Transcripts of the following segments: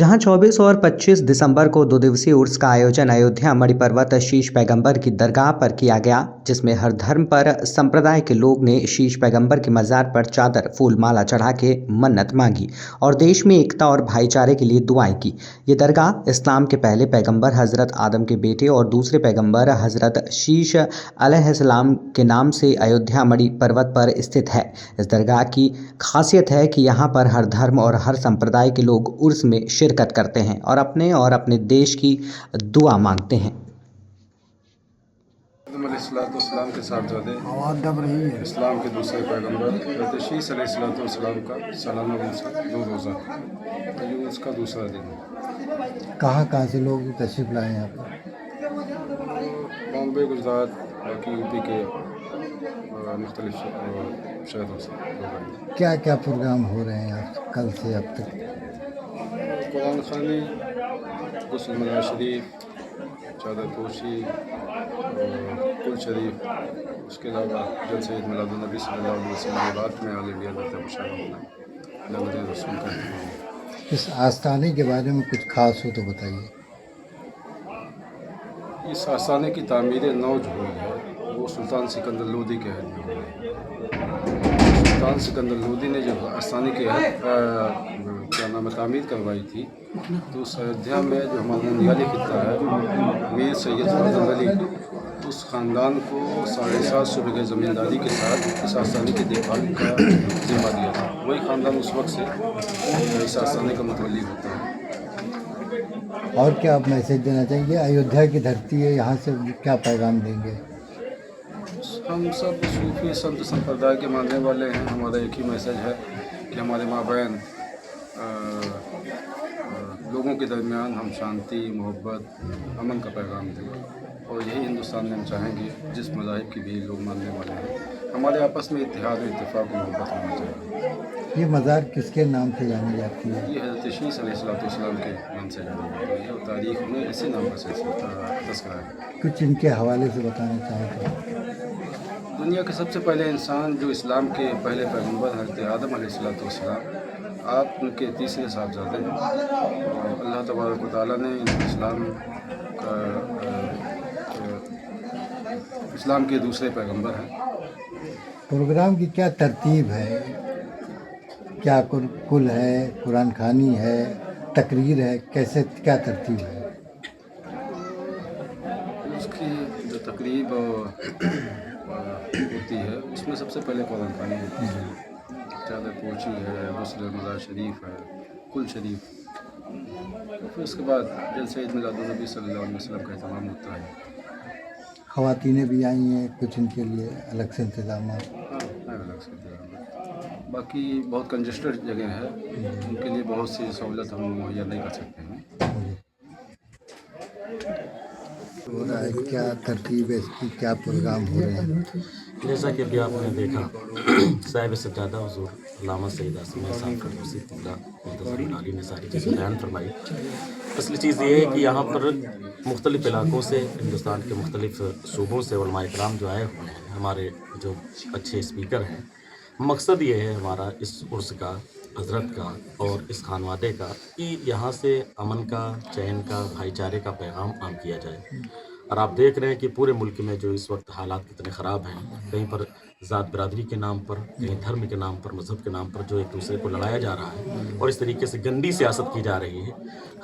जहां 24 और 25 दिसंबर को 2 दिवसीय उर्स का आयोजन अयोध्या मणिपर्वत शीश पैगंबर की दरगाह पर किया गया, जिसमें हर धर्म पर संप्रदाय के लोग ने शीश पैगंबर के मज़ार पर चादर फूल माला चढ़ा के मन्नत मांगी और देश में एकता और भाईचारे के लिए दुआएं की। ये दरगाह इस्लाम के पहले पैगंबर हज़रत आदम के बेटे और दूसरे पैगंबर हज़रत शीश अलैहिस्सलाम के नाम से अयोध्या मणि पर्वत पर स्थित है। इस दरगाह की खासियत है कि यहाँ पर हर धर्म और हर संप्रदाय के लोग उर्स में शिरकत करते हैं और अपने देश की दुआ मांगते हैं। अलैहिस्सलाम के साहबजादे इस्लाम के दूसरे पैगंबर हज़रत शीश अलैहिस्सलाम का सालाना दो रोज़ा ये उसका दूसरा दिन है। कहाँ से लोग तशरीफ़ लाए हैं यहाँ पर? बॉम्बे, गुजरात, बाकी यूपी के मुख्तलिफ शहरों से लोग आए। क्या क्या प्रोग्राम हो रहे हैं यहाँ कल से अब तक? कुरान ख़वानी, गुस्ल मज़ार शरीफ, चादर पोशी, कुल शरीफ, उसके अलावा जलसे ईद मिलादुन्नबी सल्लल्लाहु अलैहि वसल्लम रात में आलिम बियादत मुशारा होना नवज़ रसूल का। इस आस्थाने के बारे में कुछ खास हो तो बताइए। इस आस्थाने की तामीर नौ जो हुई है वो सुल्तान सिकंदर लोदी के अहद में हुई है। सुल्तान सिकंदर लोदी ने जब आस्थाने के क्या नाम है तामीर करवाई थी तो उस अयोध्या में जो हमारा नियाली खिता है मीर सैयद फजल अली, उस ख़ानदान को 7.5 बीघे ज़मींदारी के साथ इस आस्थाने की देखभाल का जिम्मा दिया था। वही ख़ानदान उस वक्त से इस आस्थाने का मुतवल्ली होता है। और क्या आप मैसेज देना चाहेंगे? अयोध्या की धरती है, यहाँ से क्या पैगाम देंगे? हम सब सूफी संत संप्रदाय के मानने वाले हैं। हमारा एक ही मैसेज है कि हमारे माबैन लोगों के दरमियान हम शांति, मोहब्बत, अमन का पैगाम दें और यही हिंदुस्तान में हम चाहेंगे जिस मज़ाहिब की भी लोग मानने वाले हैं। हमारे आपस में इत्तेहाद और इत्तेफाक और मोहब्बत होना चाहिए। ये मज़ार किसके नाम से जानी जाती है? ये हज़रत शीश अलैहिस्सलाम के नाम से जानी जाती है और तारीख़ में इसी नाम पर तस्करा है। कुछ इनके हवाले से बताना चाहें तो? दुनिया के सबसे पहले इंसान जो इस्लाम के पहले पैगंबर हज़रत आदम अलैहिस्सलाम आप उनके तीसरे साहबजादे हैं और अल्लाह तबारक व तआला ने इस्लाम के दूसरे पैगंबर हैं। प्रोग्राम की क्या तरतीब है? क्या कुल है, कुरान खानी है, तकरीर है, कैसे क्या तरतीब है? उसकी जो तकरीब होती है उसमें सबसे पहले कुरान खानी होती है, चादर पोशी है, गुस्ल मज़ार शरीफ है, कुल शरीफ, फिर उसके बाद जलसे ईद मिलादुन्नबी सल्लल्लाहु अलैहि वसल्लम का एहतमाम होता है। ख़वातीनें भी आई हैं, कुछ इनके लिए अलग से इंतज़ाम? हाँ, अलग से इंतज़ाम। बाकी बहुत कंजस्टेड जगह है, उनके लिए बहुत सी सहूलत हम मुहैया नहीं कर सकते हैं। हो रहा है क्या तरतीब है इसकी, क्या प्रोग्राम हो रहे हैं? जैसा कि अभी आपने देखा साहिब सज्जादा हुज़ूर अल्लामा सैयद आसिम साहब फ़रदौसी क़िबला मुंतज़र अली ने सारी चीज़ें बयान फरमाई। असली चीज़ ये है कि यहाँ पर मुख्तलिफ़ इलाक़ों से, हिंदुस्तान के मुख्तलिफ़ सूबों से उलमा इकराम जो आए हुए हैं, हमारे जो अच्छे स्पीकर हैं। मकसद ये है हमारा इस उर्स का, हज़रत का और इस खानवादे का कि यहाँ से अमन का, चैन का, भाईचारे का पैगाम आम किया जाए। और आप देख रहे हैं कि पूरे मुल्क में जो इस वक्त हालात कितने ख़राब हैं, कहीं पर ज़ात बरादरी के नाम पर, कहीं धर्म के नाम पर, मज़हब के नाम पर जो एक दूसरे को लड़ाया जा रहा है और इस तरीके से गंदी सियासत की जा रही है,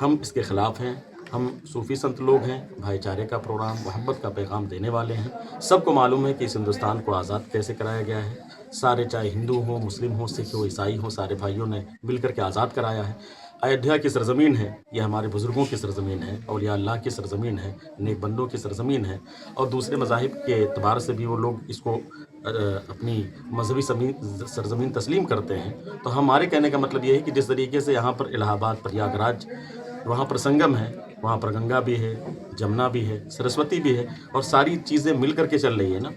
हम इसके ख़िलाफ़ हैं। हम सूफ़ी संत लोग हैं, भाईचारे का प्रोग्राम, मोहब्बत का पैगाम देने वाले हैं। सबको मालूम है कि इस हिंदुस्तान को आज़ाद कैसे कराया गया है। सारे, चाहे हिंदू हों, मुस्लिम हों, सिख हो, ईसाई हों, सारे भाइयों ने मिल कर के आज़ाद कराया है। अयोध्या की सरज़मीन है, ये हमारे बुज़ुर्गों की सरज़मीन है, औलिया अल्लाह की सरज़मीन है, नेक बंदों की सरज़मीन है और दूसरे मज़ाहिब के एतबार से भी वो लोग इसको अपनी मजहबी सरज़मीन तस्लीम करते हैं। तो हमारे कहने का मतलब ये है कि जिस तरीके से यहाँ पर इलाहाबाद, प्रयागराज, वहाँ पर संगम है, वहाँ पर गंगा भी है, जमुना भी है, सरस्वती भी है और सारी चीज़ें मिल कर के चल रही है ना।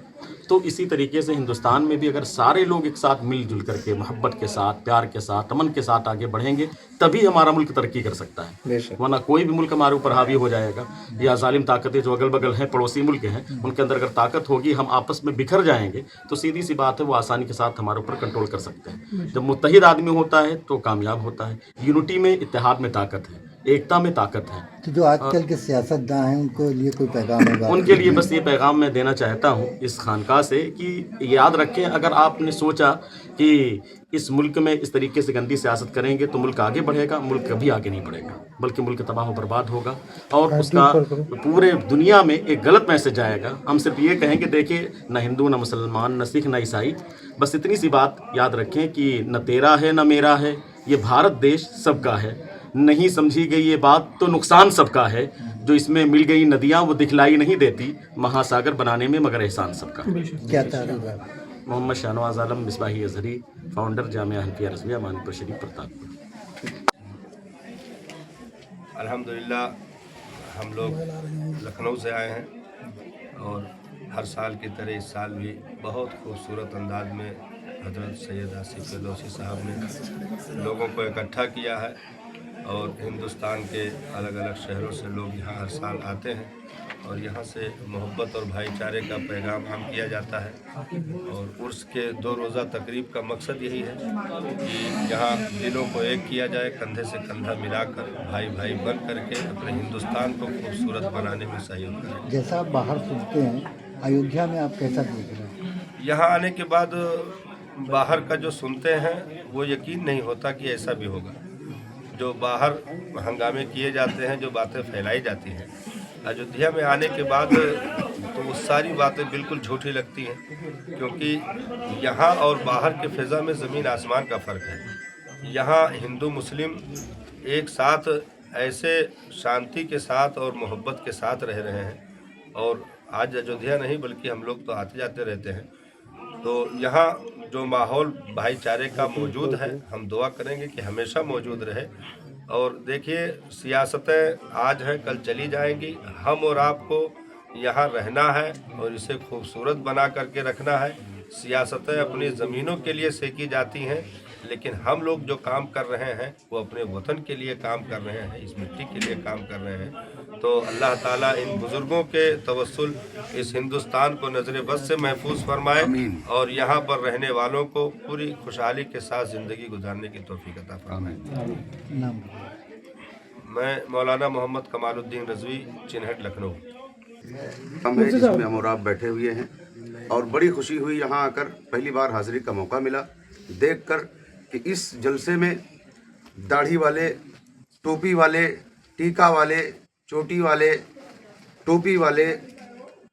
तो इसी तरीके से हिंदुस्तान में भी अगर सारे लोग एक साथ मिलजुल करके मोहब्बत के साथ, प्यार के साथ, अमन के साथ आगे बढ़ेंगे तभी हमारा मुल्क तरक्की कर सकता है। वरना कोई भी मुल्क हमारे ऊपर हावी हो जाएगा या जालिम ताकतें जो अगल बगल हैं, पड़ोसी मुल्क हैं, उनके अंदर अगर ताकत होगी, हम आपस में बिखर जाएंगे तो सीधी सी बात है वो आसानी के साथ हमारे ऊपर कंट्रोल कर सकते हैं। जब मुत्तहिद आदमी होता है तो कामयाब होता है। यूनिटी में, इत्तेहाद में ताकत है। एकता में ताकत है। तो जो आजकल के सियासतदान हैं उनको लिए कोई पैगाम होगा? उनके लिए बस ये पैगाम मैं देना चाहता हूँ इस खानका से कि याद रखें, अगर आपने सोचा कि इस मुल्क में इस तरीके से गंदी सियासत करेंगे तो मुल्क आगे बढ़ेगा, मुल्क कभी आगे नहीं बढ़ेगा, बल्कि मुल्क तबाह व बर्बाद होगा और उसका पूरे दुनिया में एक गलत मैसेज आएगा। हम सिर्फ ये कहेंगे, देखिए, न हिंदू, न मुसलमान, न सिख, न ईसाई, बस इतनी सी बात याद रखें कि न तेरा है न मेरा है, ये भारत देश सबका है। नहीं समझी गई ये बात तो नुकसान सबका है। जो इसमें मिल गई नदियाँ वो दिखलाई नहीं देती, महासागर बनाने में मगर एहसान सबका। क्या तारीफ है? मोहम्मद शाहनवाज आलम, मिसबाही अजहरी, फाउंडर जामिया हनफिया रज़विया, मानपुर शरीफ, प्रतापपुर। अल्हम्दुलिल्लाह हम लोग लखनऊ से आए हैं और हर साल की तरह इस साल भी बहुत खूबसूरत अंदाज में हज़रत सैयद आसिफ फिरदौसी साहब ने लोगों को इकट्ठा किया है और हिंदुस्तान के अलग अलग शहरों से लोग यहाँ हर साल आते हैं और यहाँ से मोहब्बत और भाईचारे का पैगाम आम किया जाता है। और उर्स के 2 रोज़ा तकरीब का मकसद यही है कि यहाँ दिलों को एक किया जाए, कंधे से कंधा मिलाकर भाई भाई बन करके अपने हिंदुस्तान को खूबसूरत बनाने में सहयोग करें। जैसा आप बाहर सुनते हैं, अयोध्या में आप कैसा देख रहे हैं? यहाँ आने के बाद बाहर का जो सुनते हैं वो यकीन नहीं होता कि ऐसा भी होगा। जो बाहर हंगामे किए जाते हैं, जो बातें फैलाई जाती हैं, अयोध्या में आने के बाद तो वो सारी बातें बिल्कुल झूठी लगती हैं, क्योंकि यहाँ और बाहर के फ़िज़ा में ज़मीन आसमान का फ़र्क है। यहाँ हिंदू मुस्लिम एक साथ ऐसे शांति के साथ और मोहब्बत के साथ रह रहे हैं। और आज अयोध्या नहीं बल्कि हम लोग तो आते जाते रहते हैं, तो यहाँ जो माहौल भाईचारे का मौजूद है, हम दुआ करेंगे कि हमेशा मौजूद रहे। और देखिए, सियासतें आज हैं कल चली जाएंगी, हम और आपको यहाँ रहना है और इसे खूबसूरत बना करके रखना है। सियासतें अपनी ज़मीनों के लिए सेकी जाती हैं, लेकिन हम लोग जो काम कर रहे हैं वो अपने वतन के लिए काम कर रहे हैं, इस मिट्टी के लिए काम कर रहे हैं। तो अल्लाह ताला इन बुज़ुर्गों के तवस्सुल इस हिंदुस्तान को नज़र बद से महफूज फरमाए और यहाँ पर रहने वालों को पूरी खुशहाली के साथ ज़िंदगी गुजारने की तौफीक अता फरमाए। नाम? मैं मौलाना मोहम्मद कमालुद्दीन रज़वी, चिन्हट, लखनऊ। हम है जिसमें हम और आप बैठे हुए हैं और बड़ी खुशी हुई यहाँ आकर, पहली बार हाज़िरी का मौका मिला देखकर कि इस जलसे में दाढ़ी वाले, टोपी वाले, टीका वाले, चोटी वाले, टोपी वाले,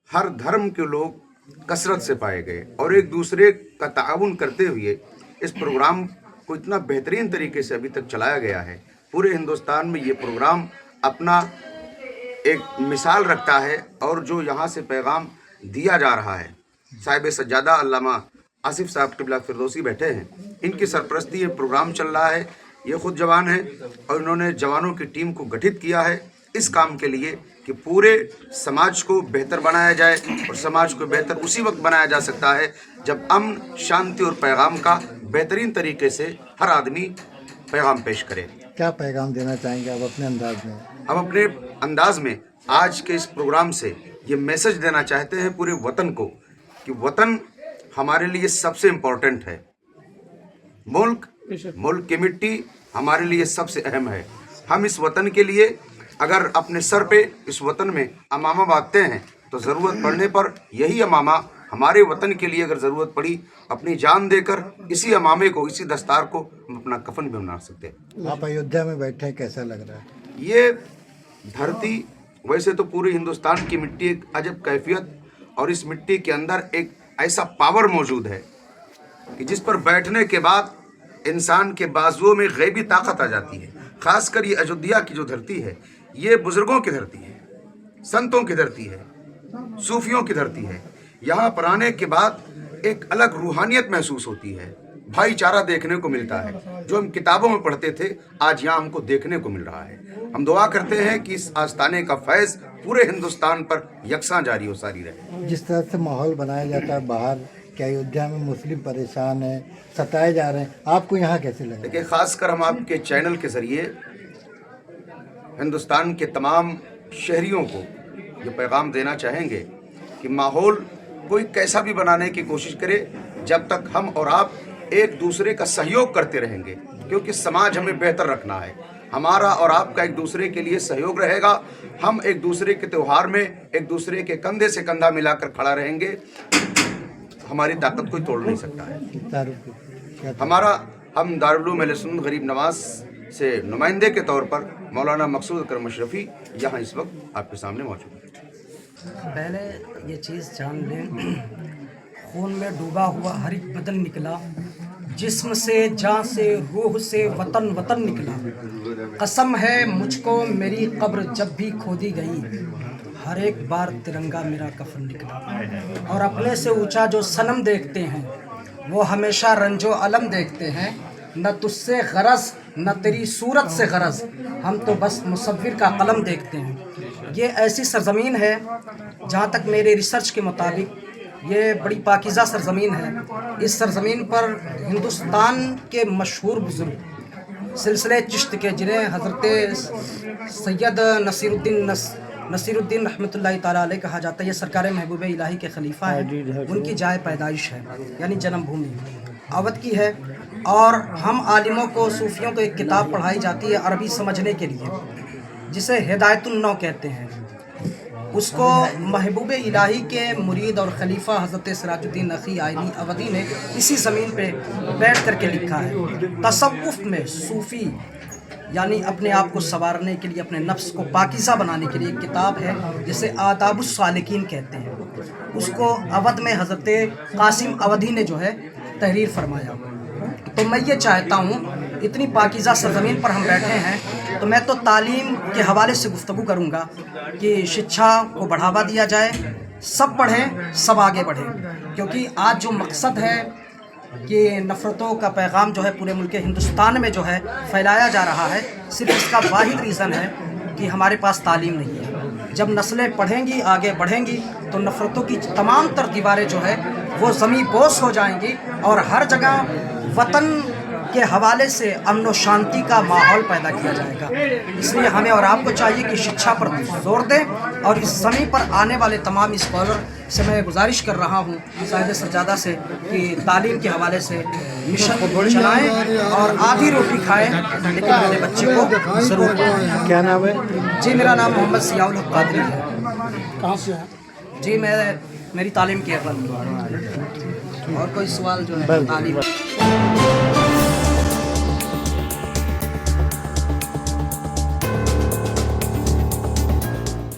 हर धर्म के लोग कसरत से पाए गए और एक दूसरे का ताउन करते हुए इस प्रोग्राम को इतना बेहतरीन तरीके से अभी तक चलाया गया है। पूरे हिंदुस्तान में ये प्रोग्राम अपना एक मिसाल रखता है और जो यहाँ से पैगाम दिया जा रहा है, साहिब सज्जादा अल्लामा आसिफ साहब क़िबला फिरदौसी बैठे हैं, इनकी सरपरस्ती ये प्रोग्राम चल रहा है। ये खुद जवान हैं और इन्होंने जवानों की टीम को गठित किया है इस काम के लिए कि पूरे समाज को बेहतर बनाया जाए। और समाज को बेहतर उसी वक्त बनाया जा सकता है जब अमन, शांति और पैगाम का बेहतरीन तरीके से हर आदमी पैगाम पेश करे। क्या पैगाम देना चाहेंगे आप अपने अंदाज में? हम अपने अंदाज में आज के इस प्रोग्राम से ये मैसेज देना चाहते हैं पूरे वतन को कि वतन हमारे लिए सबसे इम्पोर्टेंट है। मुल्क की मिट्टी हमारे लिए सबसे अहम है। हम इस वतन के लिए अगर अपने सर पे इस वतन में अमामा बांधते हैं तो ज़रूरत पड़ने पर यही अमामा हमारे वतन के लिए अगर ज़रूरत पड़ी अपनी जान देकर इसी अमामे को, इसी दस्तार को हम अपना कफन भी बना सकते हैं। आप अयोध्या में बैठे हैं, कैसा लग रहा है? ये धरती वैसे तो पूरे हिंदुस्तान की मिट्टी एक अजब कैफियत और इस मिट्टी के अंदर एक ऐसा पावर मौजूद है कि जिस पर बैठने के बाद इंसान के बाजुओं में गैबी ताकत आ जाती है। खासकर ये अयोध्या की जो धरती है, ये बुजुर्गों की धरती है, संतों की धरती है, सूफियों की धरती है। यहाँ पर आने के बाद एक अलग रूहानियत महसूस होती है, भाईचारा देखने को मिलता है। जो हम किताबों में पढ़ते थे आज यहाँ हमको देखने को मिल रहा है। हम दुआ करते हैं कि इस आस्ताने का फैज़ पूरे हिंदुस्तान पर यकसां जारी हो सारी रहे। जिस तरह से माहौल बनाया जाता है बाहर कि अयोध्या में मुस्लिम परेशान हैं, सताए जा रहे हैं, आपको यहाँ कैसे लगा? देखिए, ख़ासकर हम आपके चैनल के ज़रिए हिंदुस्तान के तमाम शहरियों को ये पैगाम देना चाहेंगे कि माहौल कोई कैसा भी बनाने की कोशिश करे, जब तक हम और आप एक दूसरे का सहयोग करते रहेंगे, क्योंकि समाज हमें बेहतर रखना है। हमारा और आपका एक दूसरे के लिए सहयोग रहेगा। हम एक दूसरे के त्यौहार में एक दूसरे के कंधे से कंधा मिलाकर खड़ा रहेंगे। हमारी ताकत कोई तोड़ नहीं सकता है। हम दारुल उलूम अहले सुन्नत गरीब नवाज से नुमाइंदे के तौर पर मौलाना मकसूद अकरम अशरफी यहाँ इस वक्त आपके सामने मौजूद है। पहले ये चीज़ जान लें, खून में डूबा हुआ हर एक बदन निकला, जिस्म से, जान से, रूह से वतन वतन निकला। कसम है मुझको मेरी कब्र जब भी खोदी गई, हर एक बार तिरंगा मेरा कफन निकला। और अपने से ऊंचा जो सनम देखते हैं वो हमेशा रंजो अलम देखते हैं। न तुझसे गरज न तेरी सूरत से गरज, हम तो बस मुसव्विर का कलम देखते हैं। ये ऐसी सरज़मीन है, जहाँ तक मेरे रिसर्च के मुताबिक ये बड़ी पाकीज़ा सरज़मीन है। इस सरज़मीन पर हिंदुस्तान के मशहूर बुज़ुर्ग सिलसिले चिश्त के, जिन्हें हज़रत सैयद नसीरुद्दीन रहमतुल्लाहि ताला अलैह कहा जाता है, ये सरकार महबूब इलाही के खलीफा हैं। उनकी जाए पैदाइश है, यानी जन्म भूमि अवध की है। और हम आलिमों को, सूफियों को एक किताब पढ़ाई जाती है अरबी समझने के लिए, जिसे हिदायतुन नौ कहते हैं। उसको महबूब इलाही के मुरीद और खलीफा हज़रत सिराजुद्दीन नखी आइनी अवधी ने इसी ज़मीन पे बैठ करके लिखा है। तसव्वुफ़ में सूफ़ी यानी अपने आप को संवारने के लिए, अपने नफ्स को पाकीज़ा बनाने के लिए एक किताब है जिसे आदाबुस सालिकीन कहते हैं। उसको अवध में हज़रत कासिम अवधी ने जो है तहरीर फरमाया। तो मैं ये चाहता हूँ, इतनी पाकीज़ा सरज़मीन पर हम बैठे हैं, तो मैं तो तालीम के हवाले से गुफ्तगू करूँगा कि शिक्षा को बढ़ावा दिया जाए, सब पढ़ें, सब आगे बढ़ें। क्योंकि आज जो मकसद है कि नफ़रतों का पैगाम जो है पूरे मुल्क हिंदुस्तान में जो है फैलाया जा रहा है, सिर्फ इसका वाहिद रीज़न है कि हमारे पास तालीम नहीं है। जब नस्लें पढ़ेंगी, आगे बढ़ेंगी, तो नफ़रतों की तमाम तर दीवारें जो है वो ज़मीं बोस हो जाएंगी और हर जगह वतन के हवाले से अमन व शांति का माहौल पैदा किया जाएगा। इसलिए हमें और आपको चाहिए कि शिक्षा पर जोर दें। और इस ज़मीन पर आने वाले तमाम स्कॉलर से मैं गुजारिश कर रहा हूँ साहिब सज्जादा से कि तालीम के हवाले से मिशन चलाएँ और आधी रोटी खाएँ, लेकिन अपने बच्चे को ज़रूर पढ़ाएं। क्या नाम है? जी, मेरा नाम मोहम्मद सियाउल हक कादरी है। कहाँ से है? जी, मेरी तालीम की अव्वल। और कोई सवाल जो है तालीम